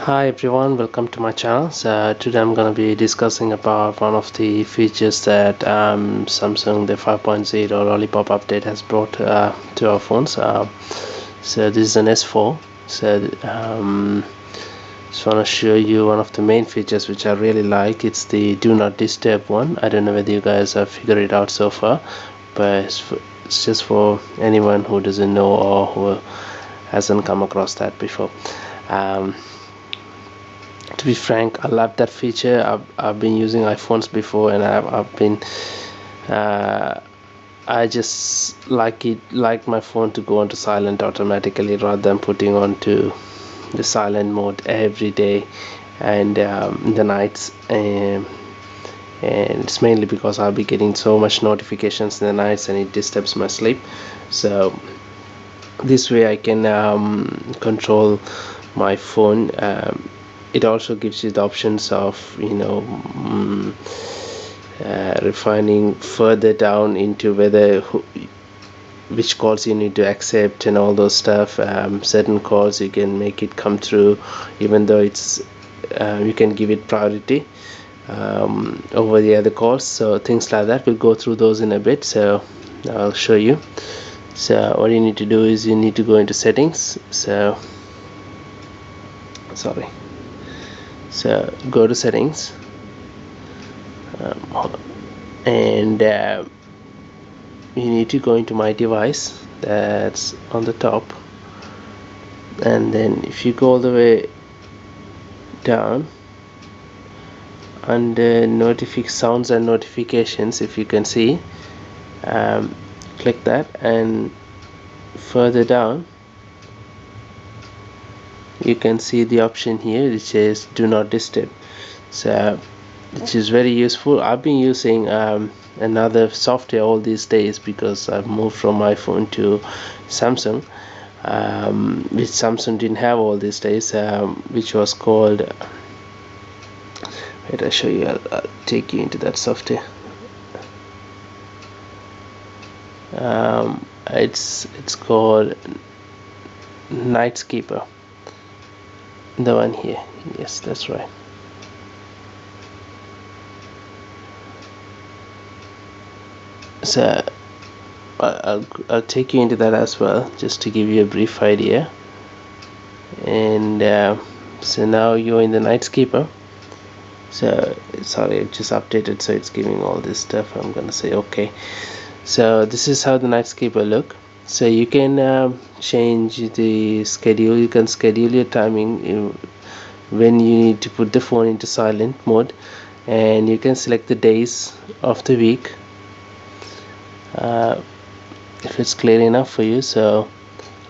Hi everyone, welcome to my channel. So today I'm going to be discussing about one of the features that Samsung the 5.0 Lollipop update has brought to our phones. So this is an S4. So just want to show you one of the main features which I really like. It's the do not disturb one. I don't know whether you guys have figured it out so far, but it's just for anyone who doesn't know or who hasn't come across that before. um, to be frank, I love that feature. I've been using iPhones before, and I've been I just like my phone to go onto silent automatically rather than putting onto the silent mode every day and in the nights. And it's mainly because I'll be getting so much notifications in the nights and it disturbs my sleep. So this way I can control my phone. It also gives you the options of refining further down into which calls you need to accept and all those stuff. Certain calls you can make it come through even though it's you can give it priority over the other calls. So things like that, we'll go through those in a bit, so I'll show you. So what you need to do is you need to go into settings. So sorry, so go to settings, and you need to go into my device, that's on the top, and then if you go all the way down under sounds and notifications, if you can see, click that, and further down you can see the option here which says do not disturb. So which is very useful. I've been using another software all these days because I've moved from iPhone to Samsung, which Samsung didn't have all these days, which was called, wait, I'll show you. I'll take you into that software. It's called Nightskeeper, the one here. Yes, that's right. So I'll take you into that as well, just to give you a brief idea. And so now you're in the Nightskeeper. So sorry, it just updated, so it's giving all this stuff. I'm gonna say okay. So this is how the Nightskeeper look. So you can change the schedule. You can schedule your timing when you need to put the phone into silent mode, and you can select the days of the week if it's clear enough for you. So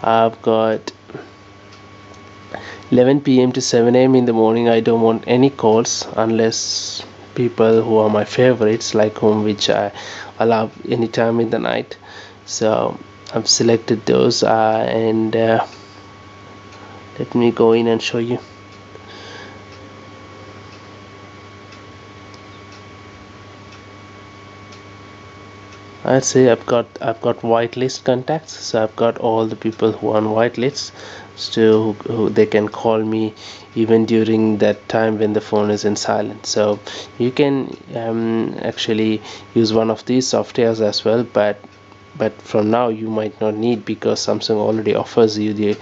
I've got 11 p.m. to 7 a.m. in the morning. I don't want any calls unless people who are my favorites, like whom which I allow anytime in the night. So I've selected those, and let me go in and show you. I'd say I've got whitelist contacts, so I've got all the people who are on whitelists, so who they can call me even during that time when the phone is in silent. So you can actually use one of these softwares as well, but from now you might not need, because Samsung already offers you the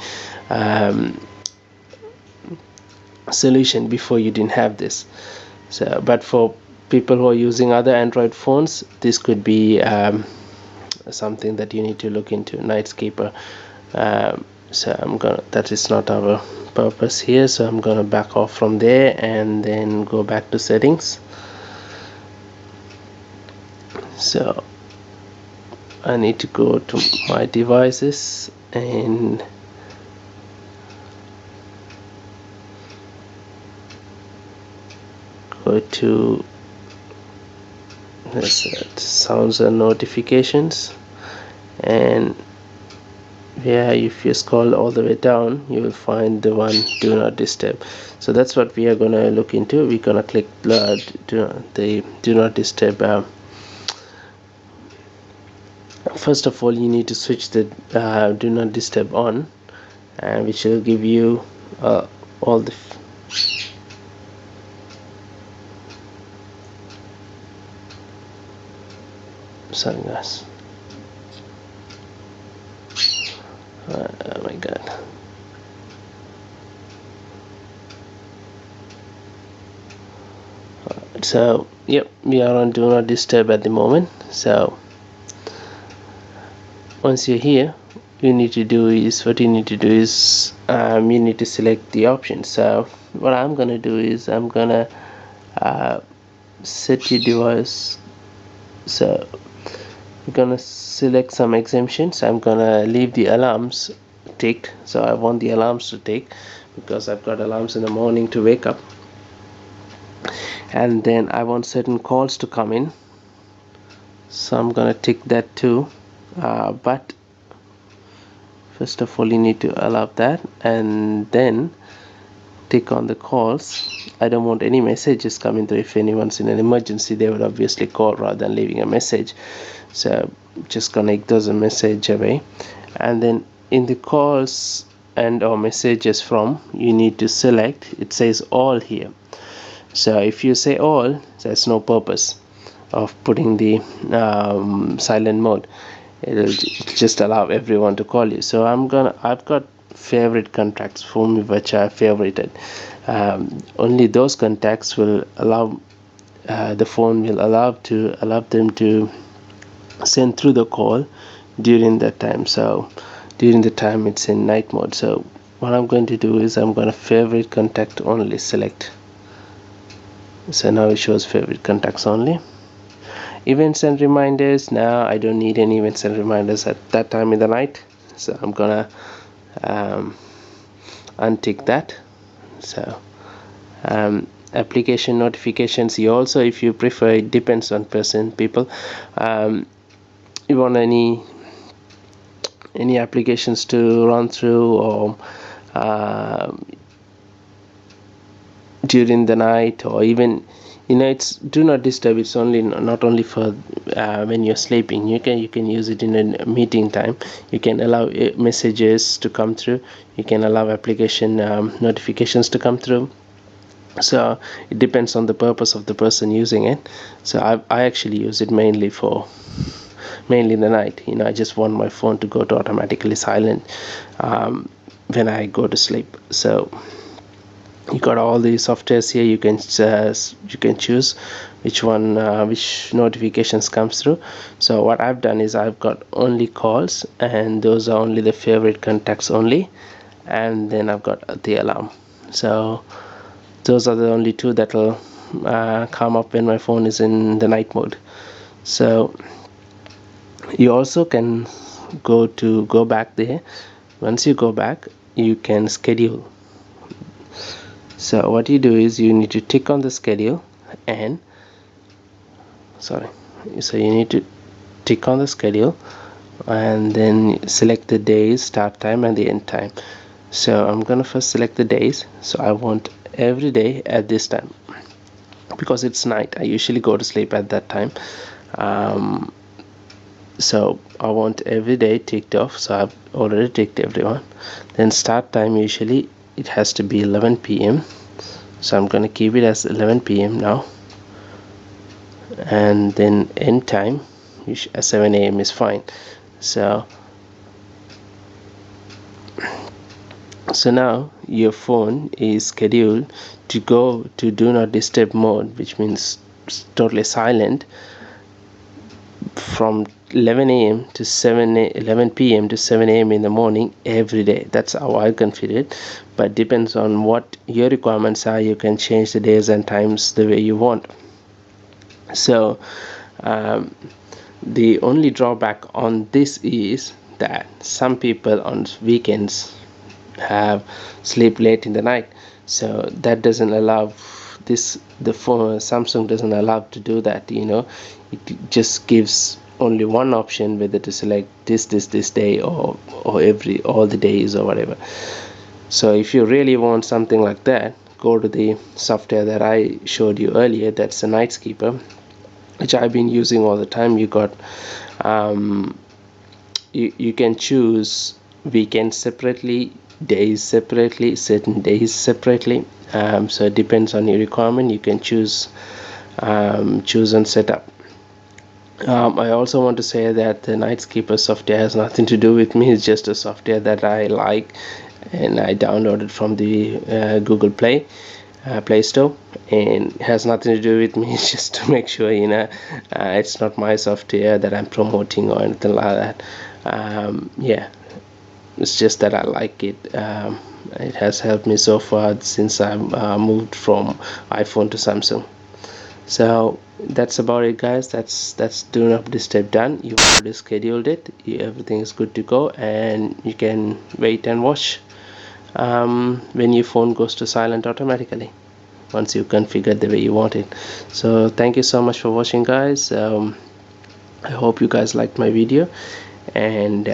solution. Before you didn't have this. So but for people who are using other Android phones, this could be something that you need to look into, Nightskeeper. So that is not our purpose here, so I'm gonna back off from there and then go back to settings. So I need to go to my devices and go to sounds and notifications, and if you scroll all the way down, you will find the one do not disturb. So that's what we are going to look into. We're going to click the do not disturb. First of all, you need to switch the do not disturb on, which will give you all the Sorry guys. Oh my god. So yep, we are on do not disturb at the moment. So once you're here, you need to do is you need to select the option. So what I'm gonna do is I'm gonna set your device. So we're gonna select some exemptions. I'm gonna leave the alarms ticked. So I want the alarms to tick because I've got alarms in the morning to wake up, and then I want certain calls to come in, so I'm gonna tick that too. But first of all, you need to allow that, and then tick on the calls. I don't want any messages coming through. If anyone's in an emergency, they would obviously call rather than leaving a message, so just gonna ignore the message away. And then in the calls and or messages from, you need to select, it says all here. So if you say all, there's no purpose of putting the silent mode. It'll just allow everyone to call you. So I've got favorite contacts for me which I favorited. Only those contacts will allow the phone will allow them to send through the call during that time. So during the time it's in night mode. So what I'm going to do is I'm going to favorite contact only select. So now it shows favorite contacts only. Events and reminders, now I don't need any events and reminders at that time in the night, so I'm gonna untick that. So application notifications, you also, if you prefer, it depends on people. You want any applications to run through or during the night, or even it's do not disturb. It's only not only for when you're sleeping. You can use it in a meeting time. You can allow messages to come through. You can allow application notifications to come through. So it depends on the purpose of the person using it. So I actually use it mainly in the night. I just want my phone to go to automatically silent when I go to sleep. So you got all the softwares here. You can choose which one which notifications comes through. So what I've done is I've got only calls, and those are only the favorite contacts only, and then I've got the alarm. So those are the only two that will come up when my phone is in the night mode. So you also can go back there. Once you go back, you can schedule. So what you do is you need to tick on the schedule, and so you need to tick on the schedule and then select the days, start time and the end time. So I'm gonna first select the days. So I want every day at this time because it's night. I usually go to sleep at that time. So I want every day ticked off, so I've already ticked everyone. Then start time, usually it has to be 11 p.m. so I'm going to keep it as 11 p.m. now. And then end time, 7 a.m. is fine. So now your phone is scheduled to go to do not disturb mode, which means totally silent, from 11 a.m. to 11 p.m. to 7 a.m. in the morning every day. That's how I configure it, but depends on what your requirements are. You can change the days and times the way you want. So the only drawback on this is that some people on weekends have sleep late in the night, so that doesn't allow the phone. Samsung doesn't allow to do that. It just gives only one option, whether to select this day or all the days or whatever. So if you really want something like that, go to the software that I showed you earlier. That's a Nightskeeper, which I've been using all the time. You got you can choose weekends separately, days separately, certain days separately. So it depends on your requirement. You can choose and set up. I also want to say that the Nightskeeper software has nothing to do with me. It's just a software that I like, and I downloaded from the Google Play Store, and it has nothing to do with me. It's just to make sure, it's not my software that I'm promoting or anything like that. Yeah, it's just that I like it. It has helped me so far since I moved from iPhone to Samsung. So that's about it, guys. That's Do Not Disturb done. You already scheduled it. Everything is good to go, and you can wait and watch when your phone goes to silent automatically once you configure the way you want it. So thank you so much for watching, guys. I hope you guys liked my video, and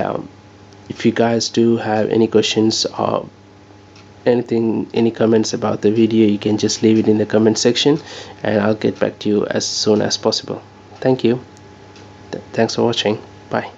if you guys do have any questions or anything, any comments about the video, you can just leave it in the comment section, and I'll get back to you as soon as possible. Thank you. Thanks for watching. Bye.